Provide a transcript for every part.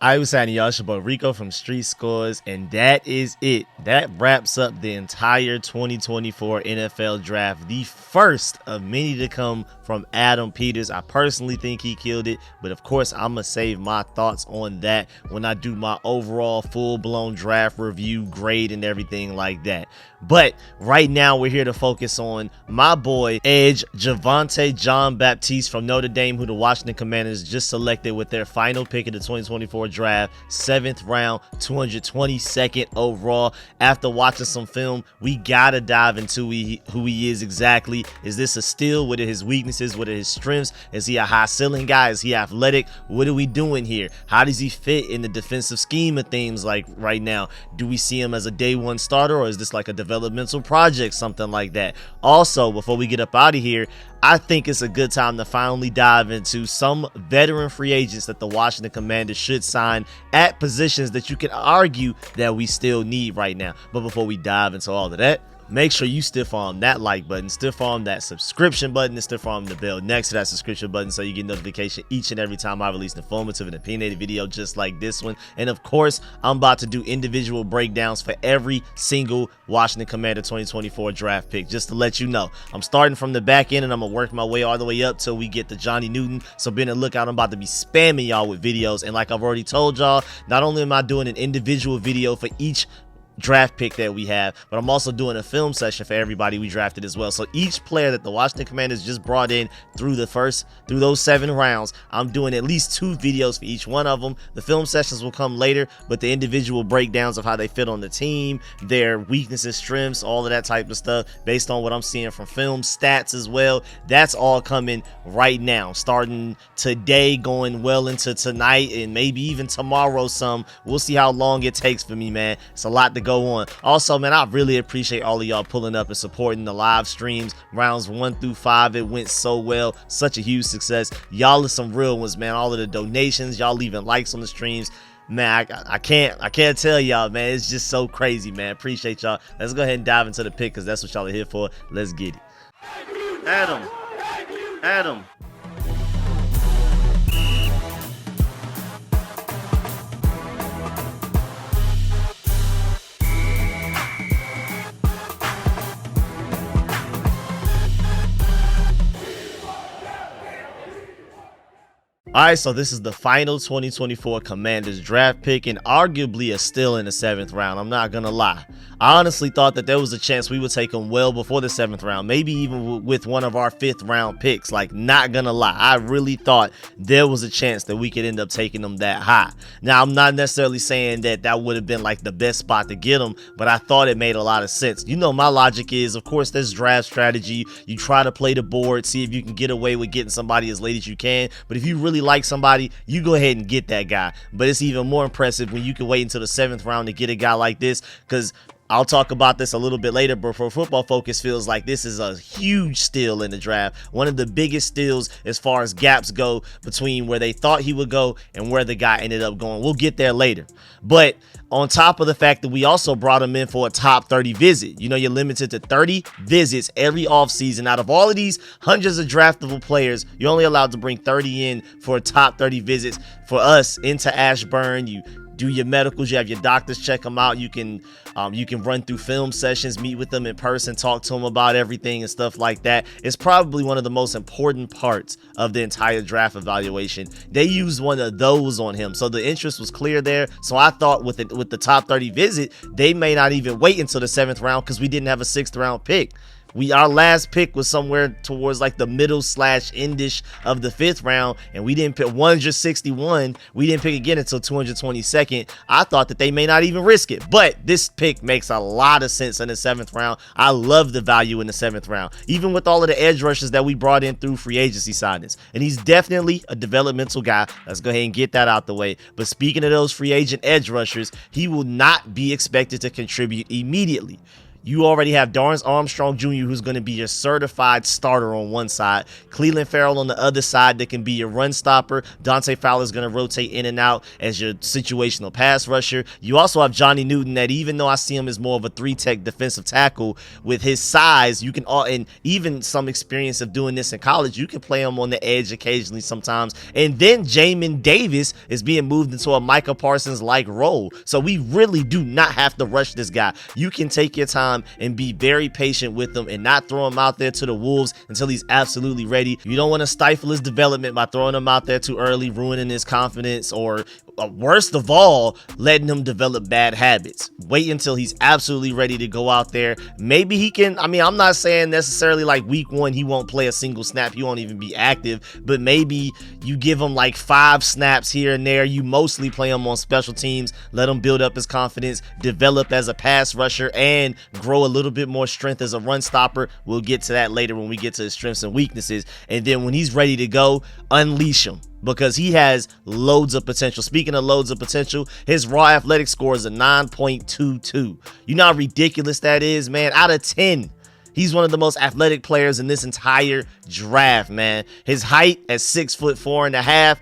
I was saying y'all, it's your boy Rico from RicoScores, and that is it. That wraps up the entire 2024 NFL draft, the first of many to come from Adam Peters. I personally think he killed it, but of course I'm gonna save my thoughts on that when I do my overall full-blown draft review, grade, and everything like that. But right now we're here to focus on my boy Edge Javante Jean-Baptiste from Notre Dame, who the Washington Commanders just selected with their final pick of the 2024 draft, 7th round, 222nd overall. After watching some film, we gotta dive into who he is exactly. Is this a steal? What are his weaknesses? What are his strengths? Is he a high ceiling guy? Is he athletic? What are we doing here? How does he fit in the defensive scheme of things like right now? Do we see him as a day one starter, or is this like a developmental project, something like that? Also, before we get up out of here, I think it's a good time to finally dive into some veteran free agents that the Washington Commanders should sign at positions that you can argue that we still need right now. But before we dive into all of that, make sure you stiff arm that like button, stiff arm that subscription button, and stiff arm the bell next to that subscription button so you get notification each and every time I release an informative and opinionated video just like this one. And of course, I'm about to do individual breakdowns for every single Washington Commander 2024 draft pick, just to let you know. I'm starting from the back end and I'm gonna work my way all the way up till we get to Johnny Newton. So be on the lookout. I'm about to be spamming y'all with videos. And like I've already told y'all, not only am I doing an individual video for each draft pick that we have, but I'm also doing a film session for everybody we drafted as well. So each player that the Washington Commanders just brought in through those 7 rounds, I'm doing at least 2 videos for each one of them. The film sessions will come later, but the individual breakdowns of how they fit on the team, their weaknesses, strengths, all of that type of stuff based on what I'm seeing from film, stats as well, that's all coming right now, starting today, going well into tonight, and maybe even tomorrow some. We'll see how long it takes for me, man. It's a lot to go on. Also, man, I really appreciate all of y'all pulling up and supporting the live streams. Rounds 1 through 5, it went so well, such a huge success. Y'all are some real ones, man. All of the donations, y'all leaving likes on the streams, man. I can't tell y'all, man. It's just so crazy, man. Appreciate y'all. Let's go ahead and dive into the pick, because that's what y'all are here for. Let's get it. Adam. Alright, so this is the final 2024 Commanders draft pick, and arguably a steal in the 7th round. I'm not gonna lie. I honestly thought that there was a chance we would take him well before the 7th round, maybe even with one of our 5th round picks. Like, not gonna lie, I really thought there was a chance that we could end up taking him that high. Now, I'm not necessarily saying that would have been like the best spot to get him, but I thought it made a lot of sense. You know, my logic is, of course, there's draft strategy. You try to play the board, see if you can get away with getting somebody as late as you can, but if you really like somebody, you go ahead and get that guy. But it's even more impressive when you can wait until the 7th round to get a guy like this, because I'll talk about this a little bit later, but for Football Focus feels like this is a huge steal in the draft. One of the biggest steals as far as gaps go between where they thought he would go and where the guy ended up going. We'll get there later. But on top of the fact that we also brought him in for a top 30 visit. You know, you're limited to 30 visits every offseason. Out of all of these hundreds of draftable players, you're only allowed to bring 30 in for a top 30 visits. For us, into Ashburn, you do your medicals, you have your doctors check them out, you can run through film sessions, meet with them in person, talk to them about everything and stuff like that. It's probably one of the most important parts of the entire draft evaluation. They used one of those on him, so the interest was clear there. So I thought with the top 30 visit, they may not even wait until the 7th round, because we didn't have a 6th round pick. Our last pick was somewhere towards like the middle / endish of the 5th round, and we didn't pick 161. We didn't pick again until 222nd. I thought that they may not even risk it, but this pick makes a lot of sense in the 7th round. I love the value in the 7th round, even with all of the edge rushers that we brought in through free agency signings. And he's definitely a developmental guy. Let's go ahead and get that out the way. But speaking of those free agent edge rushers, he will not be expected to contribute immediately. You already have Dorrance Armstrong Jr., who's going to be your certified starter on one side. Cleveland Farrell on the other side that can be your run stopper. Dante Fowler's going to rotate in and out as your situational pass rusher. You also have Johnny Newton that, even though I see him as more of a 3-tech defensive tackle, with his size, you can and even some experience of doing this in college, you can play him on the edge occasionally sometimes. And then Jamin Davis is being moved into a Micah Parsons-like role. So we really do not have to rush this guy. You can take your time and be very patient with him and not throw him out there to the wolves until he's absolutely ready. You don't want to stifle his development by throwing him out there too early, ruining his confidence, or worst of all, letting him develop bad habits. Wait until he's absolutely ready to go out there. Maybe he can, I mean, I'm not saying necessarily like week 1 he won't play a single snap, he won't even be active, but maybe you give him like 5 snaps here and there. You mostly play him on special teams, let him build up his confidence, develop as a pass rusher, and grow a little bit more strength as a run stopper. We'll get to that later when we get to his strengths and weaknesses. And then when he's ready to go, unleash him, because he has loads of potential. Speaking of loads of potential, his raw athletic score is a 9.22. You know how ridiculous that is, man? Out of 10. He's one of the most athletic players in this entire draft, man. His height at 6'4.5"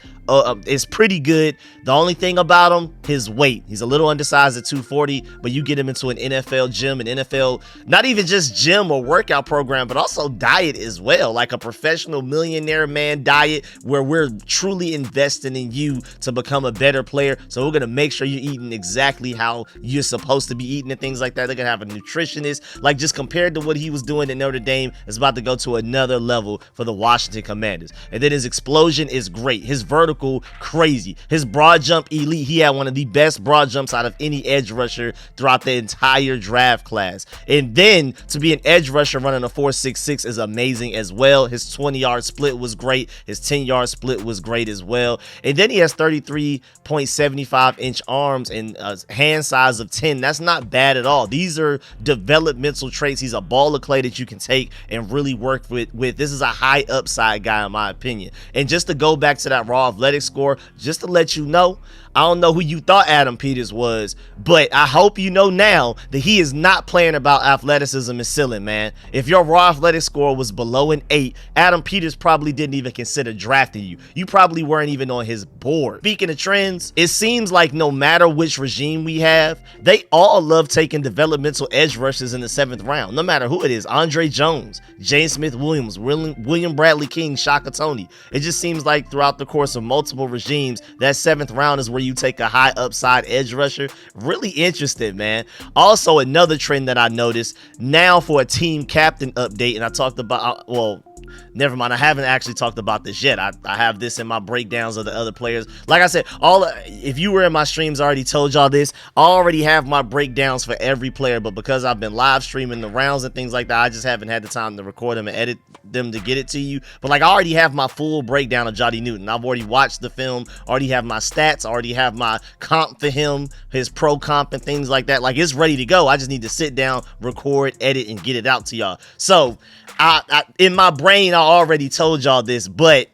is pretty good. The only thing about him, his weight. He's a little undersized at 240, but you get him into an NFL gym, an NFL, not even just gym or workout program, but also diet as well, like a professional millionaire man diet where we're truly investing in you to become a better player. So we're going to make sure you're eating exactly how you're supposed to be eating and things like that. They're going to have a nutritionist. Like, just compared to what he was doing at Notre Dame, is about to go to another level for the Washington Commanders. And then his explosion is great. His vertical, crazy. His broad jump, elite. He had one of the best broad jumps out of any edge rusher throughout the entire draft class. And then to be an edge rusher running a 4.66 is amazing as well. His 20-yard split was great. His 10-yard split was great as well. And then he has 33.75-inch arms and a hand size of 10. That's not bad at all. These are developmental traits. He's a ball of clay that you can take and really work with. This is a high upside guy, in my opinion. And just to go back to that raw athletic score, just to let you know, I don't know who you thought Adam Peters was, but I hope you know now that he is not playing about athleticism and ceiling, man. If your raw athletic score was below an 8, Adam Peters probably didn't even consider drafting you. You probably weren't even on his board. Speaking of trends, it seems like no matter which regime we have, they all love taking developmental edge rushers in the 7th round, no matter who it is. Andre Jones, James Smith-Williams, William Bradley King, Shaka Toney. It just seems like throughout the course of multiple regimes, that 7th round is where you take a high upside edge rusher. Really interested, man. Also, another trend that I noticed now for a team captain update, and I talked about, well, never mind, I haven't actually talked about this yet. I have this in my breakdowns of the other players. Like I said, if you were in my streams, I already told y'all this. I already have my breakdowns for every player, but because I've been live streaming the rounds and things like that, I just haven't had the time to record them and edit them to get it to you. But like, I already have my full breakdown of Johnny Newton. I've already watched the film, already have my stats, already have my comp for him, his pro comp and things like that. Like, it's ready to go. I just need to sit down, record, edit, and get it out to y'all. So I in my brain, I already told y'all this, but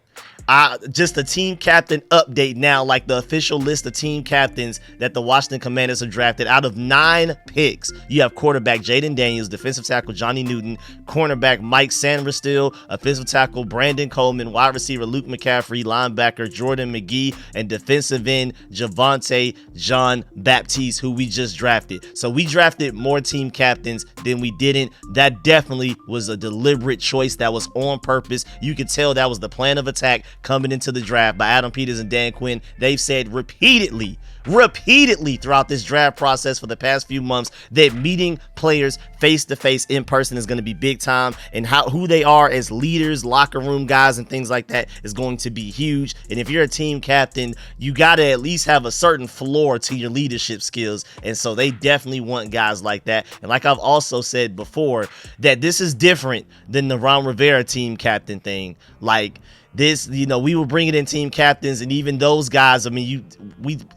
just a team captain update now, like the official list of team captains that the Washington Commanders have drafted. Out of 9 picks, you have quarterback Jayden Daniels, defensive tackle Johnny Newton, cornerback Mike Sanderstill, offensive tackle Brandon Coleman, wide receiver Luke McCaffrey, linebacker Jordan McGee, and defensive end Javante Jean-Baptiste, who we just drafted. So we drafted more team captains than we didn't. That definitely was a deliberate choice. That was on purpose. You could tell that was the plan of attack coming into the draft by Adam Peters and Dan Quinn. They've said repeatedly throughout this draft process for the past few months that meeting players face to face in person is going to be big time, and who they are as leaders, locker room guys, and things like that is going to be huge. And if you're a team captain, you got to at least have a certain floor to your leadership skills, and so they definitely want guys like that. And like I've also said before, that this is different than the Ron Rivera team captain thing. Like, This, you know, we were bringing in team captains, and even those guys, I mean,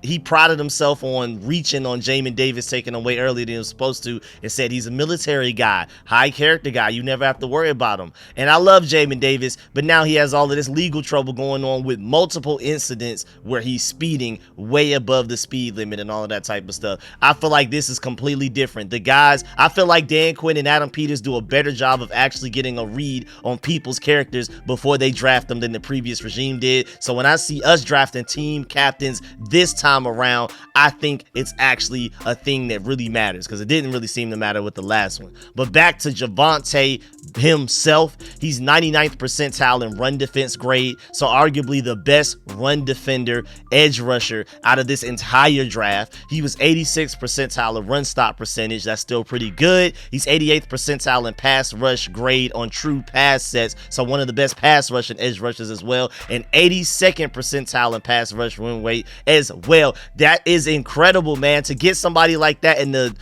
he prided himself on reaching on Jamin Davis, taking him way earlier than he was supposed to, and said he's a military guy, high character guy. You never have to worry about him. And I love Jamin Davis, but now he has all of this legal trouble going on with multiple incidents where he's speeding way above the speed limit and all of that type of stuff. I feel like this is completely different. The guys, I feel like Dan Quinn and Adam Peters do a better job of actually getting a read on people's characters before they draft them than the previous regime did. So when I see us drafting team captains this time around, I think it's actually a thing that really matters, because it didn't really seem to matter with the last one. But back to Javontae himself, he's 99th percentile in run defense grade, so arguably the best run defender, edge rusher out of this entire draft. He was 86th percentile in run stop percentage. That's still pretty good. He's 88th percentile in pass rush grade on true pass sets, so one of the best pass rush and edge rushers as well, and 82nd percentile in pass rush win rate as well. That is incredible, man. To get somebody like that in the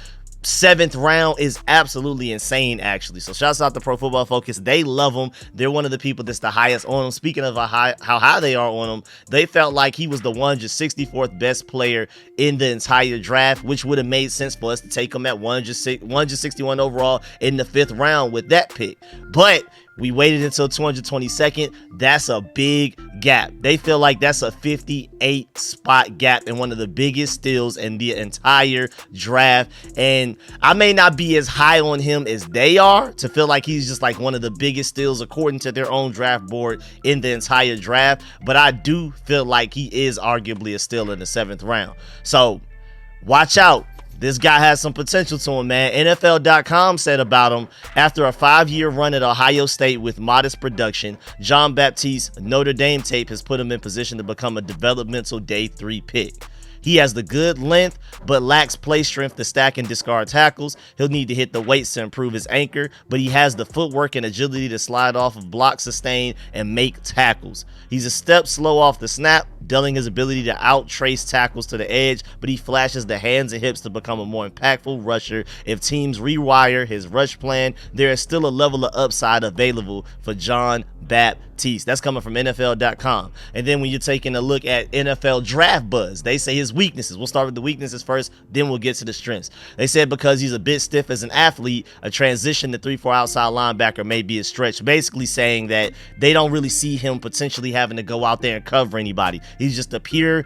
7th round is absolutely insane, actually. So shouts out to Pro Football Focus. They love him. They're one of the people that's the highest on him. Speaking of how high they are on him, they felt like he was the 164th best player in the entire draft, which would have made sense for us to take him at 161 overall in the 5th round with that pick. But we waited until 222nd. That's a big gap. They feel like that's a 58 spot gap and one of the biggest steals in the entire draft. And I may not be as high on him as they are to feel like he's just like one of the biggest steals according to their own draft board in the entire draft, but I do feel like he is arguably a steal in the 7th round. So watch out. This guy has some potential to him, man. NFL.com said about him, after a 5-year run at Ohio State with modest production, Jean-Baptiste's Notre Dame tape has put him in position to become a developmental day 3 pick. He has the good length, but lacks play strength to stack and discard tackles. He'll need to hit the weights to improve his anchor, but he has the footwork and agility to slide off of block, sustain, and make tackles. He's a step slow off the snap, dulling his ability to out-trace tackles to the edge, but he flashes the hands and hips to become a more impactful rusher. If teams rewire his rush plan, there is still a level of upside available for Jean-Baptiste. That's coming from NFL.com. And then when you're taking a look at NFL Draft Buzz, they say his weaknesses. We'll start with the weaknesses first, then we'll get to the strengths. They said because he's a bit stiff as an athlete, a transition to 3-4 outside linebacker may be a stretch, basically saying that they don't really see him potentially having to go out there and cover anybody. He's just a pure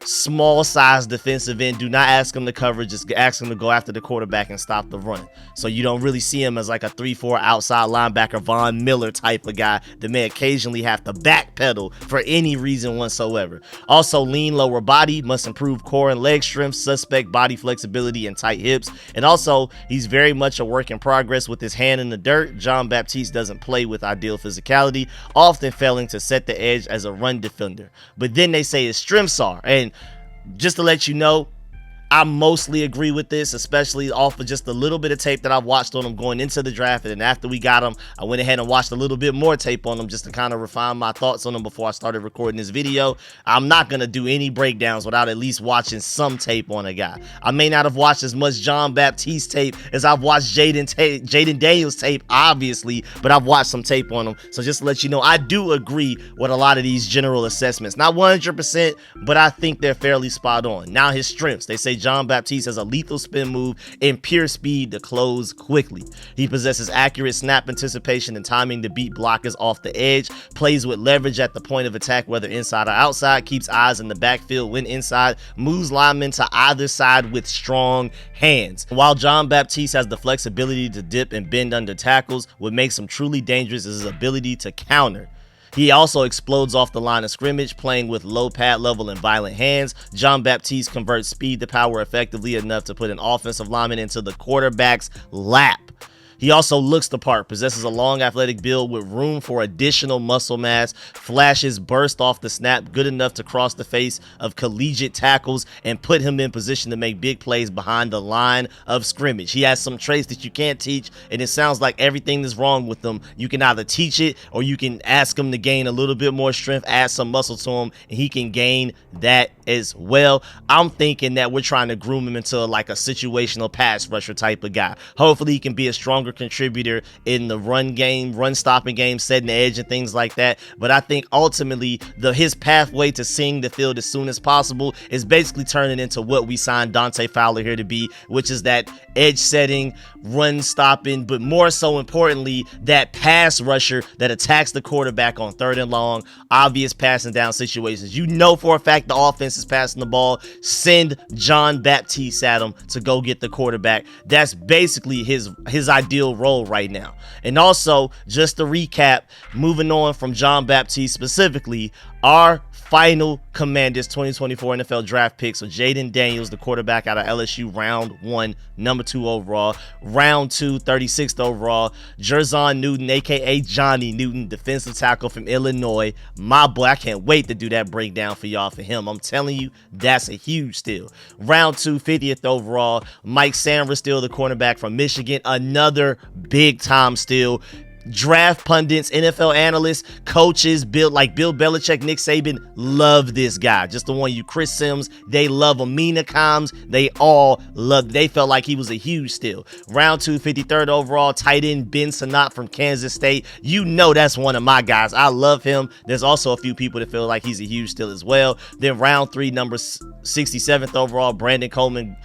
small size defensive end. Do not ask him to cover, just ask him to go after the quarterback and stop the run. So you don't really see him as like a 3-4 outside linebacker, Von Miller type of guy that may occasionally have to backpedal for any reason whatsoever. Also, lean lower body, must improve core and leg strength, suspect body flexibility and tight hips. And also, he's very much a work in progress with his hand in the dirt. Jean-Baptiste doesn't play with ideal physicality, often failing to set the edge as a run defender. But then they say his strengths are, and just to let you know, I mostly agree with this, especially off of just a little bit of tape that I've watched on him going into the draft. And then after we got him, I went ahead and watched a little bit more tape on him just to kind of refine my thoughts on him before I started recording this video. I'm not going to do any breakdowns without at least watching some tape on a guy. I may not have watched as much Jean-Baptiste tape as I've watched Jayden Daniels tape, obviously, but I've watched some tape on him. So just to let you know, I do agree with a lot of these general assessments. Not 100%, but I think they're fairly spot on. Now his strengths. They say Jean-Baptiste has a lethal spin move and pure speed to close quickly. He possesses accurate snap anticipation and timing to beat blockers off the edge, plays with leverage at the point of attack whether inside or outside, keeps eyes in the backfield when inside, moves linemen to either side with strong hands. While Jean-Baptiste has the flexibility to dip and bend under tackles, what makes him truly dangerous is his ability to counter. He also explodes off the line of scrimmage, playing with low pad level and violent hands. Jean-Baptiste converts speed to power effectively enough to put an offensive lineman into the quarterback's lap. He also looks the part, possesses a long athletic build with room for additional muscle mass, flashes burst off the snap good enough to cross the face of collegiate tackles and put him in position to make big plays behind the line of scrimmage. He has some traits that you can't teach, and it sounds like everything that's wrong with him, you can either teach it or you can ask him to gain a little bit more strength, add some muscle to him, and he can gain that as well. I'm thinking that we're trying to groom him into like a situational pass rusher type of guy. Hopefully he can be a stronger stronger contributor in the run game, run stopping game, setting the edge and things like that. But I think ultimately his pathway to seeing the field as soon as possible is basically turning into what we signed Dante Fowler here to be, which is that edge setting, run stopping, but more so importantly, that pass rusher that attacks the quarterback on 3rd and long, obvious passing down situations. You know for a fact the offense is passing the ball. Send Jean-Baptiste at him to go get the quarterback. That's basically his ideal role right now. And also, just to recap, moving on from Jean-Baptiste specifically, our final Commanders 2024 NFL draft picks are Jayden Daniels, the quarterback out of LSU, round 1, number 2 overall. Round 2, 36th overall, Jerzon Newton, aka Johnny Newton, defensive tackle from Illinois. My boy, I can't wait to do that breakdown for y'all for him. I'm telling you, that's a huge steal. Round 2, 50th overall, Mike Samra, still the cornerback from Michigan, another big time steal. Draft pundits, NFL analysts, coaches, Bill Belichick, Nick Saban love this guy. Just the one you, Chris Sims, they love him. Mina Kimes, they all love. They felt like he was a huge steal. Round 2, 53rd overall, tight end Ben Sanat from Kansas State. You know that's one of my guys. I love him. There's also a few people that feel like he's a huge steal as well. Then round 3, number 67th overall, Brandon Coleman,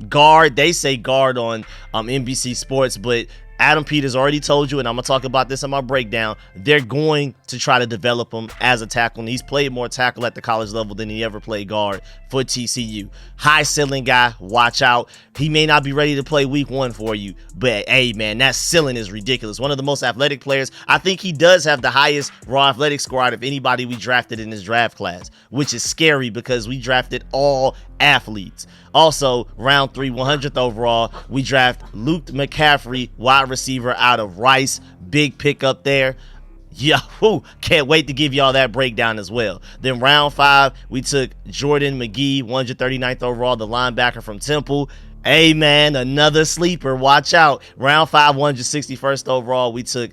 guard. They say guard on NBC Sports, but Adam Peters already told you, and I'm going to talk about this in my breakdown, they're going to try to develop him as a tackle, and he's played more tackle at the college level than he ever played guard for TCU. High ceiling guy, watch out. He may not be ready to play week 1 for you, but hey, man, that ceiling is ridiculous. One of the most athletic players. I think he does have the highest raw athletic score out of anybody we drafted in this draft class, which is scary because we drafted all athletes. Also, round 3, 100th overall, we draft Luke McCaffrey, wide receiver out of Rice. Big pickup there. Yeah, can't wait to give y'all that breakdown as well. Then round 5, we took Jordan McGee, 139th overall, the linebacker from Temple. Hey, man, another sleeper. Watch out. Round 5, 161st overall, we took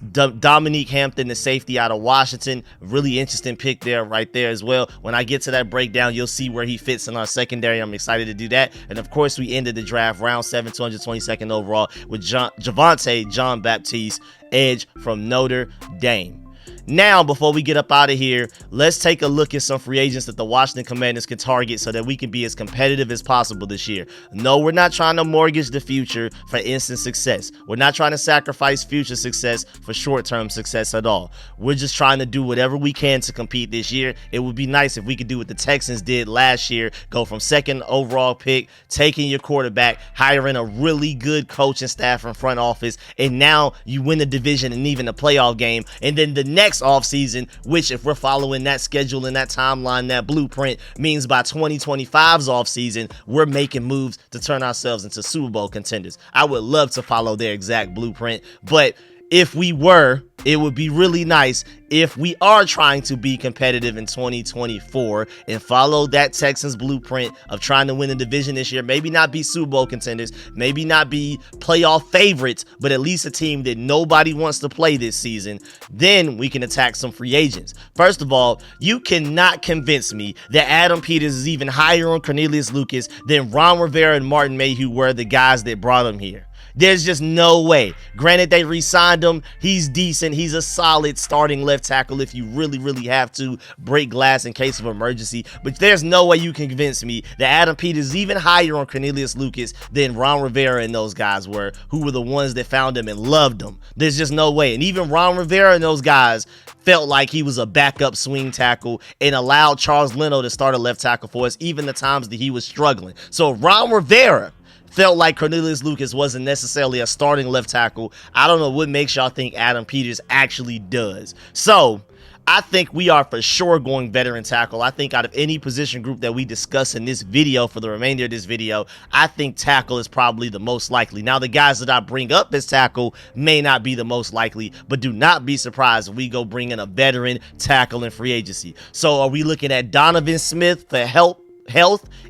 Dominique Hampton, the safety out of Washington. Really interesting pick there, right there as well. When I get to that breakdown, you'll see where he fits in our secondary. I'm excited to do that. And of course, we ended the draft round 7, 222nd overall with Javante Jean-Baptiste, edge from Notre Dame. Now, before we get up out of here, let's take a look at some free agents that the Washington Commanders can target so that we can be as competitive as possible this year. No, we're not trying to mortgage the future for instant success. We're not trying to sacrifice future success for short-term success at all. We're just trying to do whatever we can to compete this year. It would be nice if we could do what the Texans did last year, go from 2nd overall pick, taking your quarterback, hiring a really good coaching staff and front office, and now you win the division and even a playoff game, and then the next offseason, which if we're following that schedule and that timeline, that blueprint, means by 2025's offseason, we're making moves to turn ourselves into Super Bowl contenders. I would love to follow their exact blueprint, but if we were, it would be really nice if we are trying to be competitive in 2024 and follow that Texans blueprint of trying to win the division this year. Maybe not be Super Bowl contenders, maybe not be playoff favorites, but at least a team that nobody wants to play this season. Then we can attack some free agents. First of all, you cannot convince me that Adam Peters is even higher on Cornelius Lucas than Ron Rivera and Martin Mayhew were the guys that brought him here. There's just no way. Granted, they re-signed him. He's decent. He's a solid starting left tackle if you really, really have to break glass in case of emergency. But there's no way you can convince me that Adam Peters is even higher on Cornelius Lucas than Ron Rivera and those guys were, who were the ones that found him and loved him. There's just no way. And even Ron Rivera and those guys felt like he was a backup swing tackle and allowed Charles Leno to start a left tackle for us, even the times that he was struggling. So Ron Rivera felt like Cornelius Lucas wasn't necessarily a starting left tackle. I don't know what makes y'all think Adam Peters actually does. So I think we are for sure going veteran tackle. I think out of any position group that we discuss in this video, for the remainder of this video, I think tackle is probably the most likely. Now, the guys that I bring up as tackle may not be the most likely, but do not be surprised if we go bring in a veteran tackle in free agency. So are we looking at Donovan Smith for health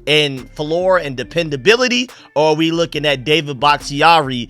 and floor and dependability, or are we looking at David Bakhtiari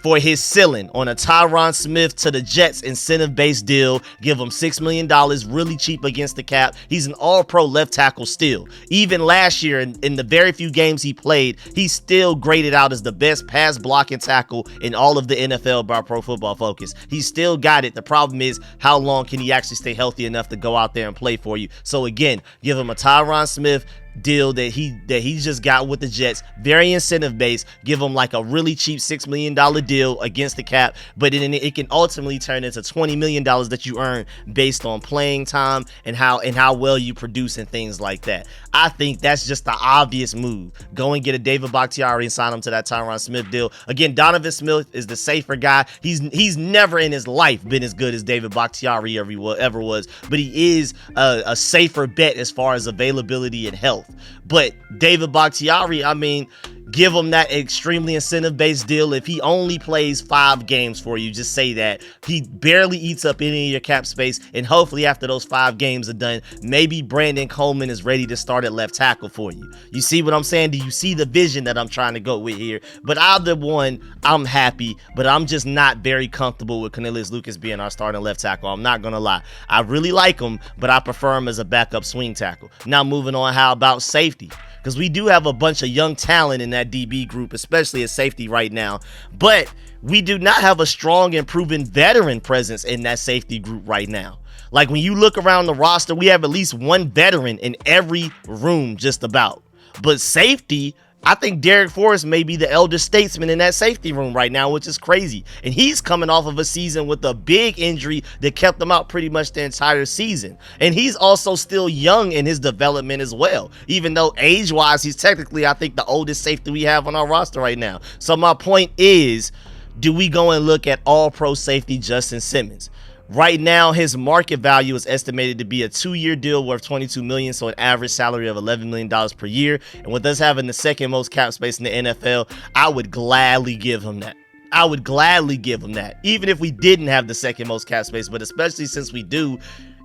for his ceiling on a Tyron Smith to the Jets incentive-based deal. Give him $6 million, really cheap against the cap. He's an all-pro left tackle still. Even last year, in the very few games he played, he still graded out as the best pass blocking tackle in all of the NFL by Pro Football Focus. He still got it. The problem is, how long can he actually stay healthy enough to go out there and play for you? So again, give him a Tyron Smith deal that he just got with the Jets, very incentive based. Give him like a really cheap $6 million deal against the cap, but then it can ultimately turn into $20 million that you earn based on playing time and how well you produce and things like that. I think that's just the obvious move. Go and get a David Bakhtiari and sign him to that Tyron Smith deal. Again, Donovan Smith is the safer guy. He's never in his life been as good as David Bakhtiari ever was, but he is a safer bet as far as availability and health. But David Bakhtiari, I mean, give him that extremely incentive-based deal. If he only plays 5 games for you, just say that. He barely eats up any of your cap space, and hopefully after those 5 games are done, maybe Brandon Coleman is ready to start at left tackle for you. You see what I'm saying? Do you see the vision that I'm trying to go with here? But either one, I'm happy, but I'm just not very comfortable with Cornelius Lucas being our starting left tackle. I'm not going to lie. I really like him, but I prefer him as a backup swing tackle. Now moving on, how about safety? Because we do have a bunch of young talent in that DB group, especially at safety right now. But we do not have a strong and proven veteran presence in that safety group right now. Like when you look around the roster, we have at least one veteran in every room just about. But safety, I think Derek Forrest may be the elder statesman in that safety room right now, which is crazy. And he's coming off of a season with a big injury that kept him out pretty much the entire season. And he's also still young in his development as well, even though age-wise, he's technically, I think, the oldest safety we have on our roster right now. So my point is, do we go and look at all-pro safety Justin Simmons? Right now, his market value is estimated to be a 2-year deal worth $22 million, so an average salary of $11 million per year. And with us having the second most cap space in the NFL, I would gladly give him that. I would gladly give him that, even if we didn't have the second most cap space, but especially since we do.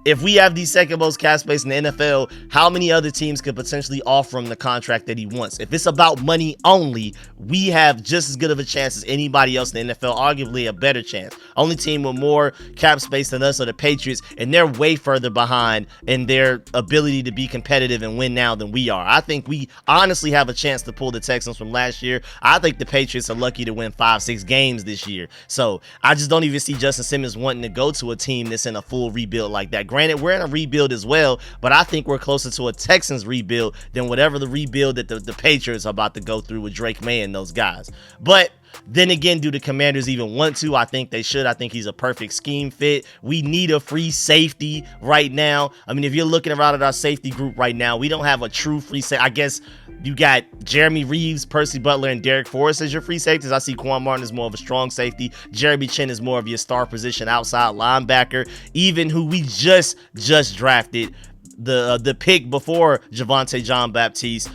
If we have the second most cap space in the NFL, how many other teams could potentially offer him the contract that he wants? If it's about money only, we have just as good of a chance as anybody else in the NFL, arguably a better chance. Only team with more cap space than us are the Patriots, and they're way further behind in their ability to be competitive and win now than we are. I think we honestly have a chance to pull the Texans from last year. I think the Patriots are lucky to win 5-6 games this year. So I just don't even see Justin Simmons wanting to go to a team that's in a full rebuild like that. Granted, we're in a rebuild as well, but I think we're closer to a Texans rebuild than whatever the rebuild that the Patriots are about to go through with Drake May and those guys. But then again, do the Commanders even want to? I think they should. I think he's a perfect scheme fit. We need a free safety right now. I mean, if you're looking around at our safety group right now, we don't have a true free safety. I guess you got Jeremy Reeves, Percy Butler, and Derek Forrest as your free safeties. I see Quan Martin is more of a strong safety. Jeremy Chin is more of your star position outside linebacker. Even who we just drafted, the pick before Javante Jean-Baptiste,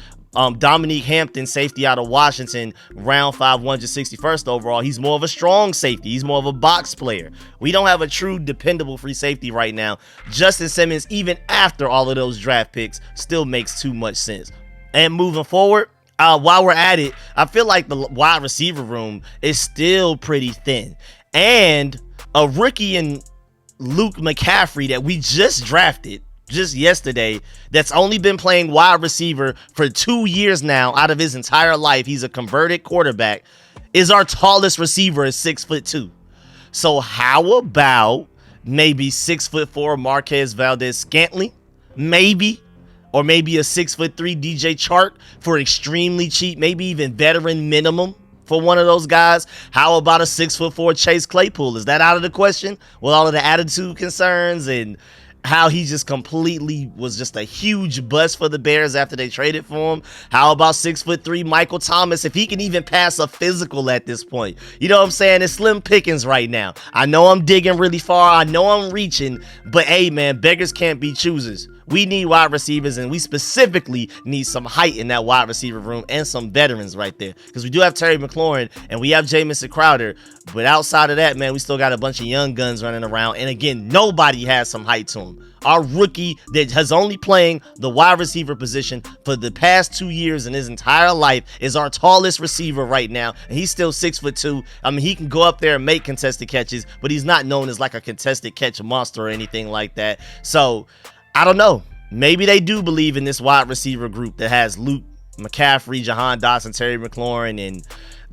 Dominique Hampton, safety out of Washington, round 5, 161st overall. He's more of a strong safety. He's more of a box player. We don't have a true dependable free safety right now. Justin Simmons, even after all of those draft picks, still makes too much sense. And moving forward, while we're at it, I feel like the wide receiver room is still pretty thin. And a rookie in Luke McCaffrey that we just drafted just yesterday, that's only been playing wide receiver for 2 years now out of his entire life. He's a converted quarterback, is our tallest receiver at 6'2". So how about maybe 6'4" Marquez Valdez-Scantling? Maybe. Or maybe a 6'3" DJ Chark for extremely cheap, maybe even veteran minimum for one of those guys. How about a 6'4" Chase Claypool? Is that out of the question with all of the attitude concerns and how he just completely was just a huge bust for the Bears after they traded for him? How about 6'3" Michael Thomas, if he can even pass a physical at this point? You know what I'm saying? It's slim pickings right now. I know I'm digging really far. I know I'm reaching, but hey, man, beggars can't be choosers. We need wide receivers, and we specifically need some height in that wide receiver room and some veterans right there. Because we do have Terry McLaurin and we have Jamison Crowder. But outside of that, man, we still got a bunch of young guns running around. And again, nobody has some height to him. Our rookie that has only playing the wide receiver position for the past 2 years in his entire life is our tallest receiver right now. And he's still 6'2". I mean, he can go up there and make contested catches, but he's not known as like a contested catch monster or anything like that. So I don't know. Maybe they do believe in this wide receiver group that has Luke McCaffrey, Jahan Dotson, Terry McLaurin, and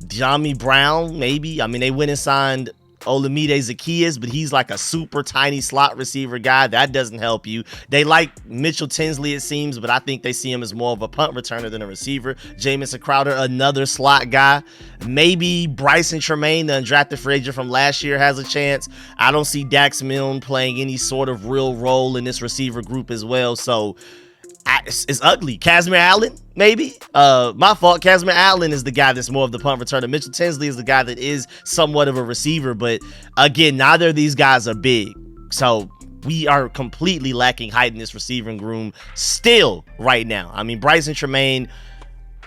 Jamie Brown, maybe. I mean, they went and signed Olamide Zaccheaus, but he's like a super tiny slot receiver guy. That doesn't help you. They like Mitchell Tinsley, it seems, but I think they see him as more of a punt returner than a receiver. Jamison Crowder, another slot guy. Maybe Bryson Tremaine, the undrafted free agent from last year, has a chance. I don't see Dax Milne playing any sort of real role in this receiver group as well. So it's ugly. Kazmir Allen, maybe. My fault. Kazmir Allen is the guy that's more of the punt returner. Mitchell Tinsley is the guy that is somewhat of a receiver. But again, neither of these guys are big. So we are completely lacking height in this receiving room still right now. I mean, Bryson Tremaine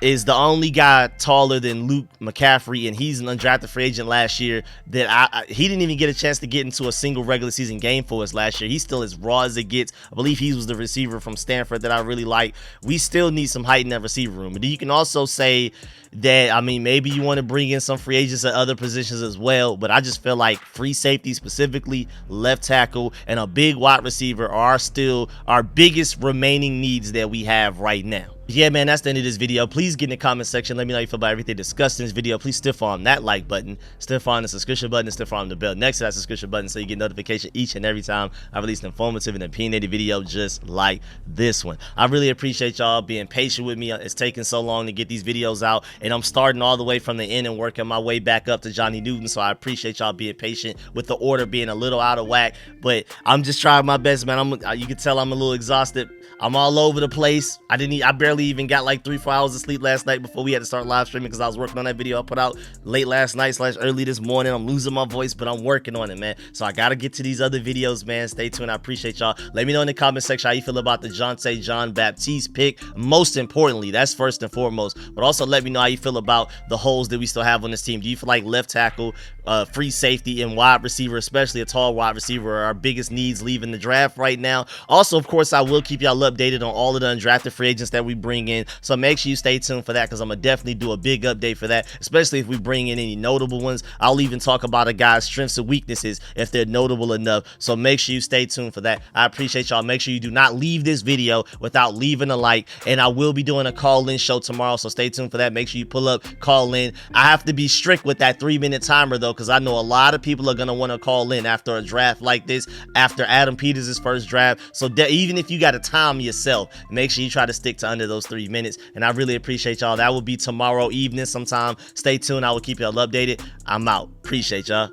is the only guy taller than Luke McCaffrey, and he's an undrafted free agent last year that he didn't even get a chance to get into a single regular season game for us last year. He's still as raw as it gets. I believe he was the receiver from Stanford that I really like. We still need some height in that receiver room. But you can also say that, I mean, maybe you want to bring in some free agents at other positions as well, but I just feel like free safety, specifically left tackle, and a big wide receiver are still our biggest remaining needs that we have right now. Yeah, man, that's the end of this video. Please get in the comment section. Let me know how you feel about everything discussed in this video. Please stiff arm that like button, stiff arm the subscription button, and stiff arm the bell next to that subscription button so you get notification each and every time I release an informative and opinionated video just like this one. I really appreciate y'all being patient with me. It's taking so long to get these videos out, and I'm starting all the way from the end and working my way back up to Johnny Newton, so I appreciate y'all being patient with the order being a little out of whack, but I'm just trying my best, man. You can tell I'm a little exhausted. I'm all over the place. I barely even got like 3-4 hours of sleep last night before we had to start live streaming because I was working on that video I put out late last night / early this morning. I'm losing my voice, but I'm working on it, man. So I got to get to these other videos, man. Stay tuned. I appreciate y'all. Let me know in the comment section how you feel about the Javante Jean-Baptiste pick. Most importantly, that's first and foremost, but also let me know how you feel about the holes that we still have on this team. Do you feel like left tackle, free safety, and wide receiver, especially a tall wide receiver, are our biggest needs leaving the draft right now? Also, of course, I will keep y'all updated on all of the undrafted free agents that we bring in, so make sure you stay tuned for that because I'm gonna definitely do a big update for that, especially if we bring in any notable ones. I'll even talk about a guy's strengths and weaknesses if they're notable enough, so make sure you stay tuned for that. I appreciate y'all. Make sure you do not leave this video without leaving a like, and I will be doing a call-in show tomorrow, so stay tuned for that. Make sure you pull up, call in. I have to be strict with that 3-minute timer though, because I know a lot of people are gonna want to call in after a draft like this, after Adam Peters' first draft, so even if you got to time yourself, make sure you try to stick to under those 3 minutes, and I really appreciate y'all. That will be tomorrow evening sometime. Stay tuned. I will keep y'all updated. I'm out. Appreciate y'all.